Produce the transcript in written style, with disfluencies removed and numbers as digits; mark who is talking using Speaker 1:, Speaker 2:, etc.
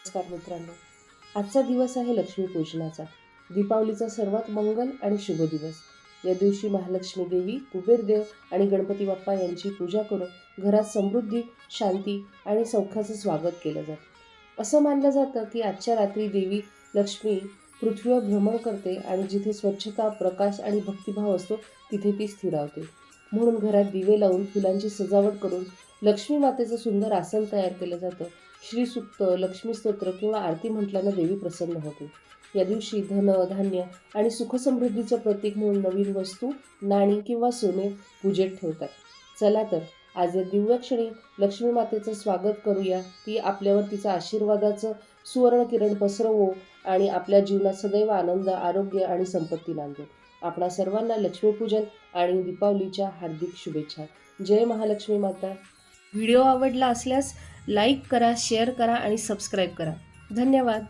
Speaker 1: नमस्कार मित्रांनो, आजचा दिवस आहे लक्ष्मीपूजनाचा. दीपावलीचा सर्वात मंगल आणि शुभ दिवस. या दिवशी महालक्ष्मी देवी, कुबेरदेव आणि गणपती बाप्पा यांची पूजा करून घरात समृद्धी, शांती आणि सौख्याचं स्वागत केलं जातं. असं मानलं जातं की आजच्या रात्री देवी लक्ष्मी पृथ्वीवर भ्रमण करते आणि जिथे स्वच्छता, प्रकाश आणि भक्तिभाव असतो तिथे ती स्थिरावते. म्हणून घरात दिवे लावून फुलांची सजावट करून लक्ष्मी मातेचं सुंदर आसन तयार केलं जातं. श्रीसूक्त, लक्ष्मी स्तोत्र किंवा आरती म्हटल्यानं देवी प्रसन्न होते. या दिवशी धन, धान्य आणि सुखसमृद्धीचं प्रतीक म्हणून नवीन वस्तू, नाणी किंवा सोने पूजेत ठेवतात. चला तर आज या दिव्य क्षणी लक्ष्मी मातेचं स्वागत करूया. ती आपल्यावर तिचा आशीर्वादाचं सुवर्ण किरण पसरवो आणि आपल्या जीवनात सदैव आनंद, आरोग्य आणि संपत्ती नांदो. आपणा सर्वांना लक्ष्मीपूजन आणि दीपावलीच्या हार्दिक शुभेच्छा. जय महालक्ष्मी माता. व्हिडिओ आवडला असल्यास लाईक करा, शेअर करा आणि सबस्क्राईब करा. धन्यवाद.